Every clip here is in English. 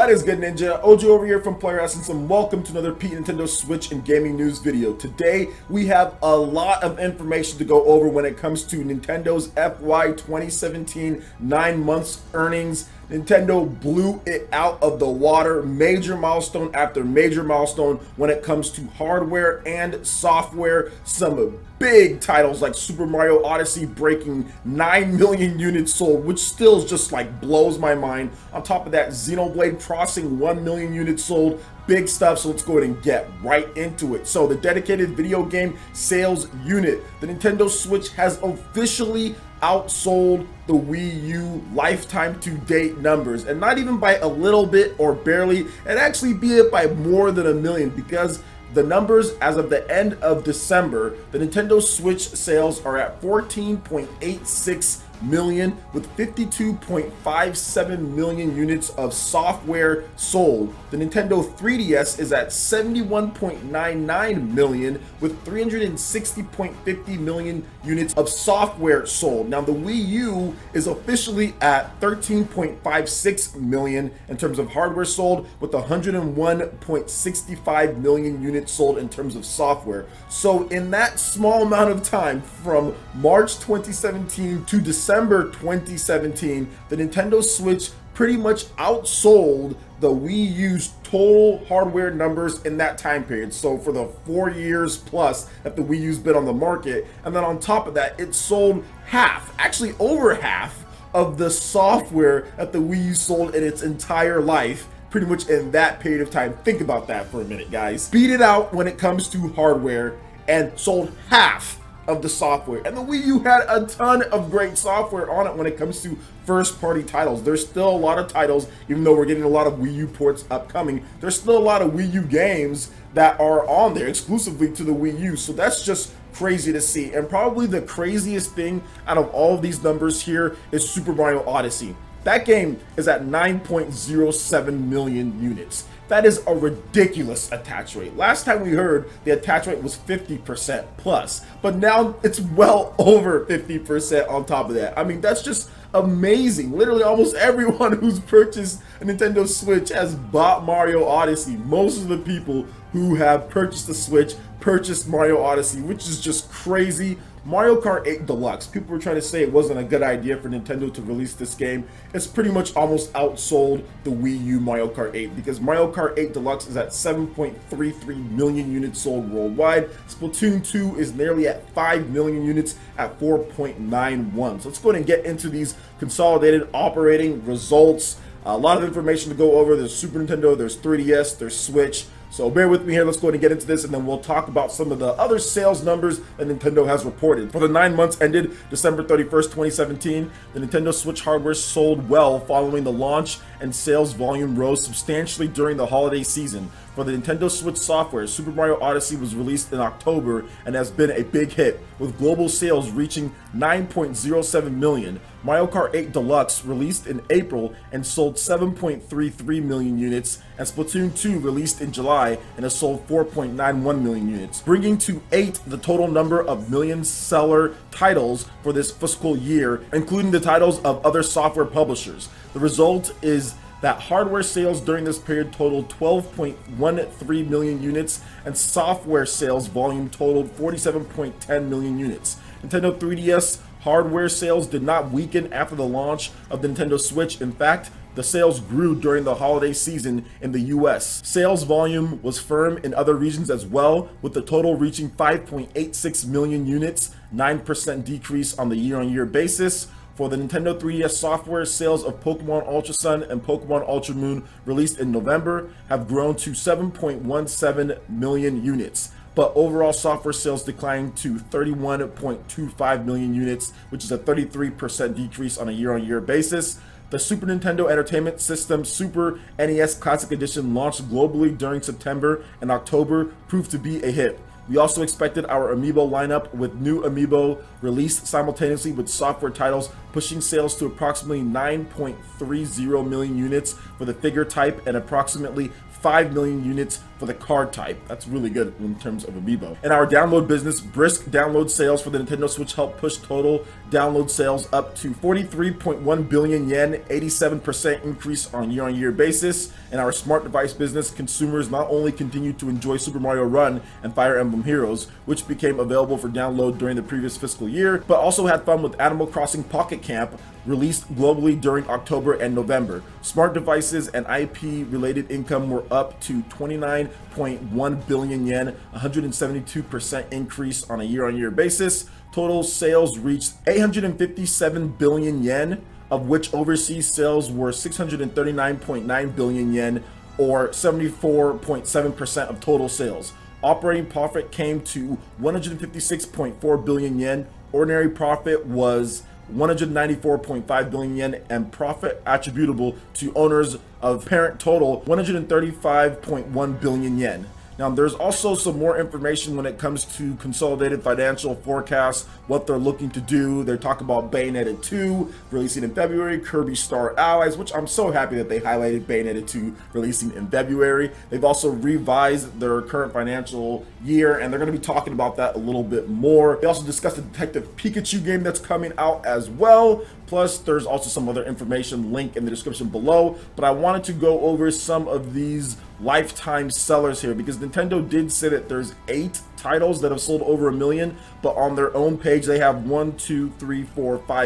What is good, Ninja? OG over here from Player Essence, and welcome to another Pete Nintendo Switch and Gaming News video. Today, we have a lot of information to go over when it comes to Nintendo's FY 2017 9 months earnings. Nintendo blew it out of the water, major milestone after major milestone when it comes to hardware and software. Some big titles like Super Mario Odyssey breaking 9 million units sold, which still just like blows my mind. On top of that, Xenoblade crossing 1 million units sold. Big stuff, so let's go ahead and get right into it. So the dedicated video game sales unit, the Nintendo Switch has officially outsold the Wii U lifetime to date numbers, and not even by a little bit or barely. It actually beat it by more than 1 million, because the numbers as of the end of December, the Nintendo Switch sales are at 14.86 million, with 52.57 million units of software sold. The Nintendo 3DS is at 71.99 million, with 360.50 million units of software sold. Now the Wii U is officially at 13.56 million in terms of hardware sold, with 101.65 million units sold in terms of software. So in that small amount of time, from March 2017 to December 2017, the Nintendo Switch pretty much outsold the Wii U's total hardware numbers in that time period. So for the 4 years plus that the Wii U's been on the market, and then on top of that, it sold half, actually over half, of the software that the Wii U sold in its entire life, pretty much in that period of time. Think about that for a minute, guys. Beat it out when it comes to hardware and sold half of the software. And the Wii U had a ton of great software on it when it comes to first-party titles. There's still a lot of titles, even though we're getting a lot of Wii U ports upcoming, there's still a lot of Wii U games that are on there exclusively to the Wii U. So that's just crazy to see. And probably the craziest thing out of all of these numbers here is Super Mario Odyssey. That game is at 9.07 million units. That is a ridiculous attach rate. Last time we heard, the attach rate was 50% plus, but now it's well over 50% on top of that. I mean, that's just amazing. Literally almost everyone who's purchased a Nintendo Switch has bought Mario Odyssey. Most of the people who have purchased the Switch purchased Mario Odyssey, which is just crazy. Mario Kart 8 Deluxe, people were trying to say it wasn't a good idea for Nintendo to release this game. It's pretty much almost outsold the Wii U Mario Kart 8, because Mario Kart 8 Deluxe is at 7.33 million units sold worldwide. Splatoon 2 is nearly at 5 million units at 4.91. So let's go ahead and get into these consolidated operating results. A lot of information to go over. There's Super Nintendo, there's 3DS, there's Switch. So bear with me here, let's go ahead and get into this, and then we'll talk about some of the other sales numbers that Nintendo has reported. For the 9 months ended December 31st, 2017, the Nintendo Switch hardware sold well following the launch, and sales volume rose substantially during the holiday season. For the Nintendo Switch software, Super Mario Odyssey was released in October and has been a big hit, with global sales reaching 9.07 million. Mario Kart 8 Deluxe released in April and sold 7.33 million units, and Splatoon 2 released in July and has sold 4.91 million units, bringing to 8 the total number of million-seller titles for this fiscal year, including the titles of other software publishers. The result is that hardware sales during this period totaled 12.13 million units, and software sales volume totaled 47.10 million units. Nintendo 3DS hardware sales did not weaken after the launch of the Nintendo Switch. In fact, the sales grew during the holiday season in the US. Sales volume was firm in other regions as well, with the total reaching 5.86 million units, 9% decrease on the year-on-year basis. For the Nintendo 3DS software, sales of Pokemon Ultra Sun and Pokemon Ultra Moon, released in November, have grown to 7.17 million units. But overall software sales declined to 31.25 million units, which is a 33% decrease on a year-on-year basis. The Super Nintendo Entertainment System Super NES Classic Edition, launched globally during September and October, proved to be a hit. We also expected our Amiibo lineup, with new Amiibo released simultaneously with software titles, pushing sales to approximately 9.30 million units for the figure type and approximately 5 million units for the card type. That's really good in terms of amiibo. In our download business, brisk download sales for the Nintendo Switch helped push total download sales up to 43.1 billion yen, 87% increase on year-on-year basis. In our smart device business, consumers not only continued to enjoy Super Mario Run and Fire Emblem Heroes, which became available for download during the previous fiscal year, but also had fun with Animal Crossing Pocket Camp, released globally during October and November. Smart devices and IP-related income were up to 29.1 billion yen, 172% increase on a year-on-year basis. Total sales reached 857 billion yen, of which overseas sales were 639.9 billion yen, or 74.7% of total sales. Operating profit came to 156.4 billion yen. Ordinary profit was 194.5 billion yen, and profit attributable to owners of parent total 135.1 billion yen. Now, there's also some more information when it comes to consolidated financial forecasts, what they're looking to do. They talk about Bayonetta 2 releasing in February, Kirby Star Allies, which I'm so happy that they highlighted Bayonetta 2 releasing in February. They've also revised their current financial year, and they're going to be talking about that a little bit more. They also discussed the Detective Pikachu game that's coming out as well. Plus, there's also some other information linked in the description below, but I wanted to go over some of these lifetime sellers here because Nintendo did say that there's 8 titles that have sold over 1 million, but on their own page they have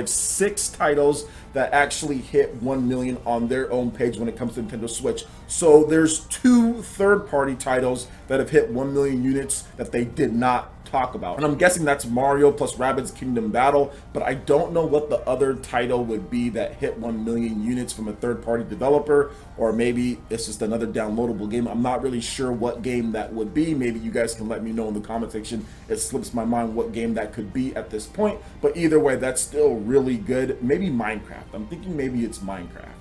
6 titles that actually hit 1 million on their own page when it comes to Nintendo Switch. So there's 2 third-party titles that have hit 1 million units that they did not talk about, and I'm guessing that's Mario plus Rabbids Kingdom Battle, but I don't know what the other title would be that hit 1 million units from a third-party developer, or maybe it's just another downloadable game. I'm not really sure what game that would be. Maybe you guys can let me know in the comment section. It slips my mind what game that could be at this point, but either way, that's still really good. Maybe Minecraft. I'm thinking maybe it's Minecraft.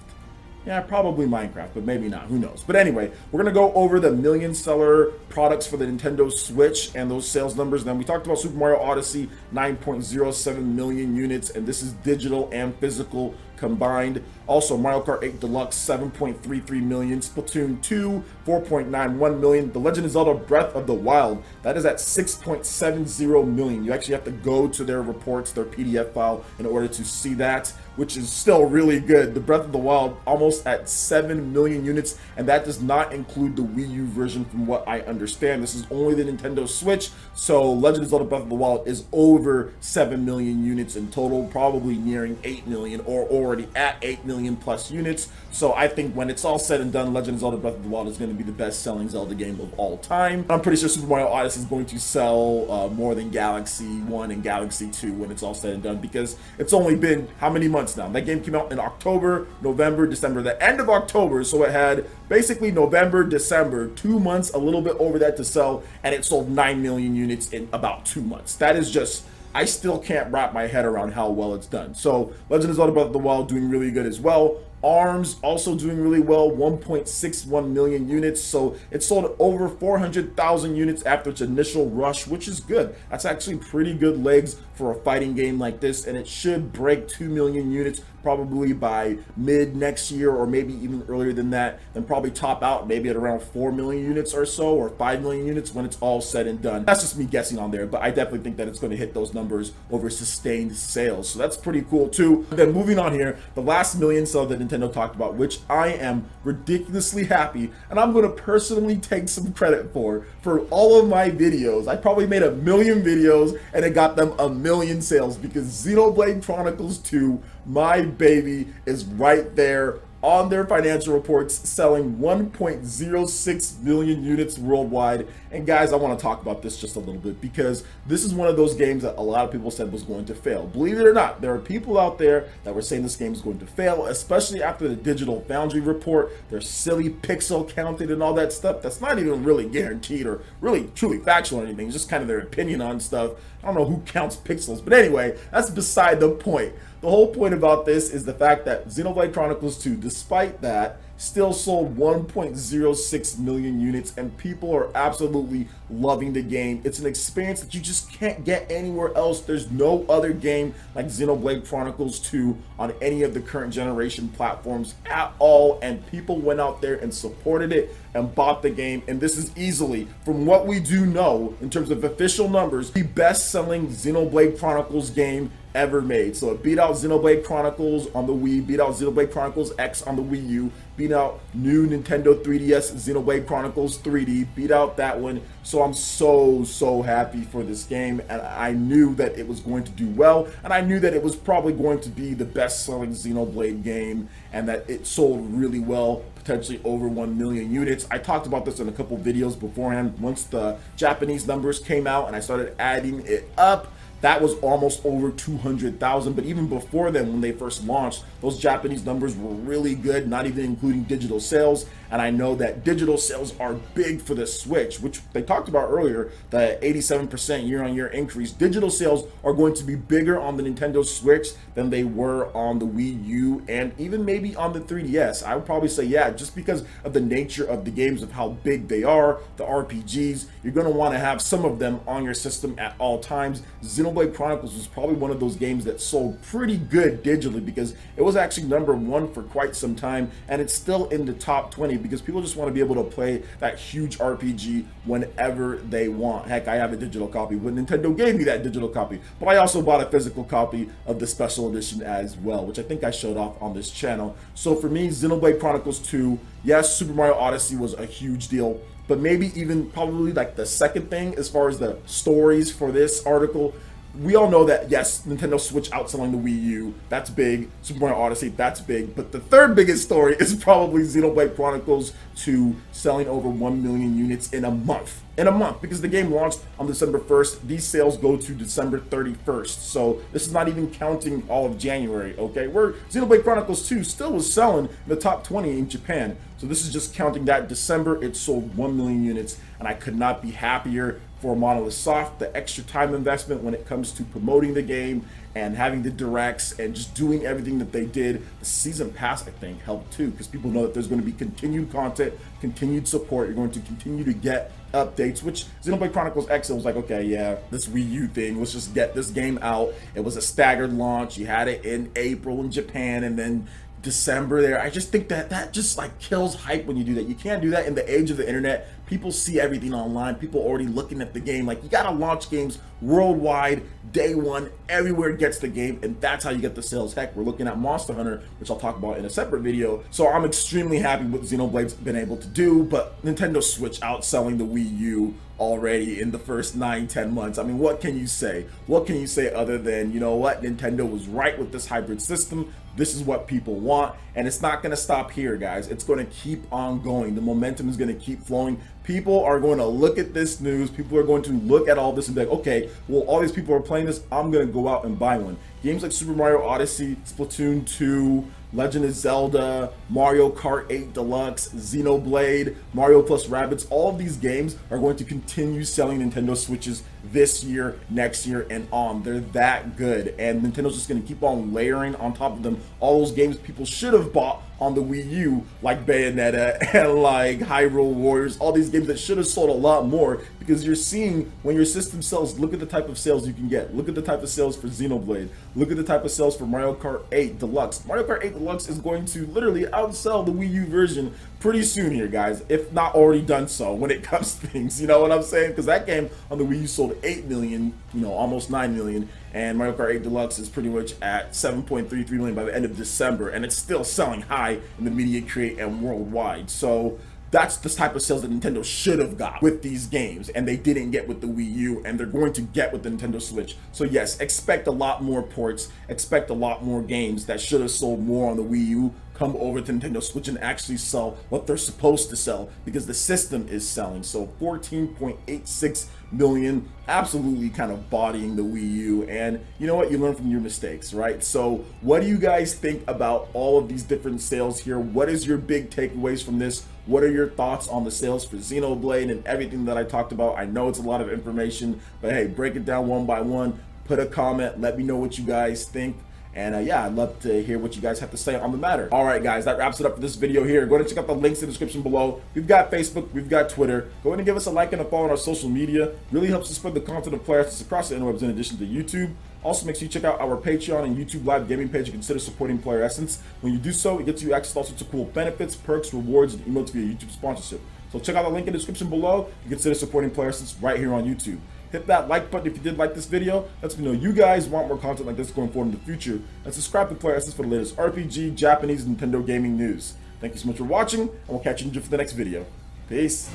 Yeah, probably Minecraft, but maybe not. Who knows? But anyway, we're going to go over the million seller products for the Nintendo Switch and those sales numbers. Then we talked about Super Mario Odyssey, 9.07 million units, and this is digital and physical combined. Also, Mario Kart 8 Deluxe, 7.33 million. Splatoon 2, 4.91 million. The Legend of Zelda Breath of the Wild, that is at 6.70 million. You actually have to go to their reports, their PDF file, in order to see that, which is still really good. The Breath of the Wild almost at 7 million units, and that does not include the Wii U version from what I understand. This is only the Nintendo Switch, so Legend of Zelda Breath of the Wild is over 7 million units in total, probably nearing 8 million or already at 8 million plus units. So I think when it's all said and done, Legend of Zelda Breath of the Wild is going to be the best selling Zelda game of all time. I'm pretty sure Super Mario Odyssey is going to sell more than Galaxy 1 and Galaxy 2 when it's all said and done, because it's only been how many months now? That game came out in October, November, December, the end of October, so it had basically November, December, 2 months, a little bit over that to sell, and it sold 9 million units in about 2 months. That is just, I still can't wrap my head around how well it's done. So Legend of Zelda Breath of the Wild doing really good as well. ARMS also doing really well, 1.61 million units, so it sold over 400,000 units after its initial rush, which is good. That's actually pretty good legs for a fighting game like this, and it should break 2 million units probably by mid next year, or maybe even earlier than that, then probably top out maybe at around 4 million units or so, or 5 million units when it's all said and done. That's just me guessing on there, but I definitely think that it's going to hit those numbers over sustained sales, so that's pretty cool too. Then moving on here, the last million sale that Nintendo talked about, which I am ridiculously happy, and I'm going to personally take some credit for all of my videos. I probably made 1 million videos and it got them 1 million sales, because Xenoblade Chronicles 2, my baby, is right there on their financial reports, selling 1.06 million units worldwide. And guys, I want to talk about this just a little bit, because this is one of those games that a lot of people said was going to fail. Believe it or not, there are people out there that were saying this game is going to fail, especially after the Digital Foundry report, their silly pixel counting and all that stuff. That's not even really guaranteed or really truly factual or anything. It's just kind of their opinion on stuff. I don't know who counts pixels, but anyway, that's beside the point. the whole point about this is the fact that Xenoblade Chronicles 2, despite that, still sold 1.06 million units, and people are absolutely loving the game. It's an experience that you just can't get anywhere else. There's no other game like Xenoblade Chronicles 2 on any of the current generation platforms at all, and people went out there and supported it and bought the game. And this is easily, from what we do know in terms of official numbers, the best-selling Xenoblade Chronicles game ever made. So it beat out Xenoblade Chronicles on the Wii, beat out Xenoblade Chronicles X on the Wii U, beat out new Nintendo 3DS Xenoblade Chronicles 3D, beat out that one. So I'm so happy for this game, and I knew that it was going to do well, and I knew that it was probably going to be the best-selling Xenoblade game, and that it sold really well, potentially over 1 million units. I talked about this in a couple videos beforehand. Once the Japanese numbers came out and I started adding it up, that was almost over 200,000. But even before then, when they first launched, those Japanese numbers were really good, not even including digital sales. And I know that digital sales are big for the Switch, which they talked about earlier, the 87% year-on-year increase. Digital sales are going to be bigger on the Nintendo Switch than they were on the Wii U and even maybe on the 3DS. I would probably say, yeah, just because of the nature of the games, of how big they are, the RPGs, you're going to want to have some of them on your system at all times. Xenoblade Chronicles was probably one of those games that sold pretty good digitally, because it was actually #1 for quite some time, and it's still in the top 20 because people just want to be able to play that huge RPG whenever they want. Heck, I have a digital copy, but Nintendo gave me that digital copy. But I also bought a physical copy of the special edition as well, which I think I showed off on this channel. So for me, Xenoblade Chronicles 2, yes, Super Mario Odyssey was a huge deal, but maybe even probably like the second thing as far as the stories for this article. We all know that, yes, Nintendo Switch outselling the Wii U, that's big. Super Mario Odyssey, that's big. But the third biggest story is probably Xenoblade Chronicles 2 selling over 1 million units in a month. In a month, because the game launched on December 1st. These sales go to December 31st. So this is not even counting all of January, okay? Where Xenoblade Chronicles 2 still was selling in the top 20 in Japan. So this is just counting that December, it sold 1 million units, and I could not be happier for Monolith Soft. The extra time investment when it comes to promoting the game and having the directs and just doing everything that they did. The season pass, I think, helped too, because people know that there's going to be continued content, continued support. You're going to continue to get updates, which Xenoblade Chronicles X, it was like, okay, yeah, this Wii U thing, let's just get this game out. It was a staggered launch. You had it in April in Japan and then December there. I just think that that just like kills hype when you do that. You can't do that in the age of the internet. People see everything online. People already looking at the game. Like, you gotta launch games worldwide, day one, everywhere gets the game, and that's how you get the sales. Heck, we're looking at Monster Hunter, which I'll talk about in a separate video. So I'm extremely happy with what Xenoblade's been able to do, but Nintendo Switch outselling the Wii U already in the first 9-10 months. I mean, what can you say? What can you say other than, you know what, Nintendo was right with this hybrid system. This is what people want, and it's not going to stop here, guys. It's going to keep on going. The momentum is going to keep flowing. People are going to look at this news. People are going to look at all this and be like, okay, well, all these people are playing this. I'm going to go out and buy one. Games like Super Mario Odyssey, Splatoon 2, Legend of Zelda, Mario Kart 8 Deluxe, Xenoblade, Mario plus Rabbids, all of these games are going to continue selling Nintendo Switches this year, next year, and on. They're that good, and Nintendo's just going to keep on layering on top of them all those games people should have bought on the Wii U, like Bayonetta and like Hyrule Warriors, all these games that should have sold a lot more, because you're seeing when your system sells, look at the type of sales you can get. Look at the type of sales for Xenoblade. Look at the type of sales for Mario Kart 8 Deluxe. Mario Kart 8 Deluxe is going to literally outsell the Wii U version pretty soon here, guys, if not already done so when it comes to things, you know what I'm saying? Because that game on the Wii U sold 8 million, you know, almost 9 million, and Mario Kart 8 Deluxe is pretty much at 7.33 million by the end of December, and it's still selling high in the media create and worldwide. So that's the type of sales that Nintendo should have got with these games, and they didn't get with the Wii U, and they're going to get with the Nintendo Switch. So yes, expect a lot more ports, expect a lot more games that should have sold more on the Wii U come over to Nintendo Switch and actually sell what they're supposed to sell, because the system is selling. So 14.86 million, absolutely kind of bodying the Wii U. And you know what, you learn from your mistakes, right? So what do you guys think about all of these different sales here? What is your big takeaways from this? What are your thoughts on the sales for Xenoblade and everything that I talked about? I know it's a lot of information, but hey, break it down one by one, put a comment, let me know what you guys think. And yeah, I'd love to hear what you guys have to say on the matter. All right, guys, that wraps it up for this video here. Go ahead and check out the links in the description below. We've got Facebook, we've got Twitter. Go ahead and give us a like and a follow on our social media. Really helps us spread the content of Player Essence across the interwebs in addition to YouTube. Also, make sure you check out our Patreon and YouTube live gaming page and consider supporting Player Essence. When you do so, it gets you access to all sorts of cool benefits, perks, rewards, and emotes via YouTube sponsorship. So check out the link in the description below and consider supporting Player Essence right here on YouTube. Hit that like button if you did like this video. Lets me know you guys want more content like this going forward in the future. And subscribe to Player Essence for the latest RPG, Japanese, and Nintendo gaming news. Thank you so much for watching, and we'll catch you for the next video. Peace.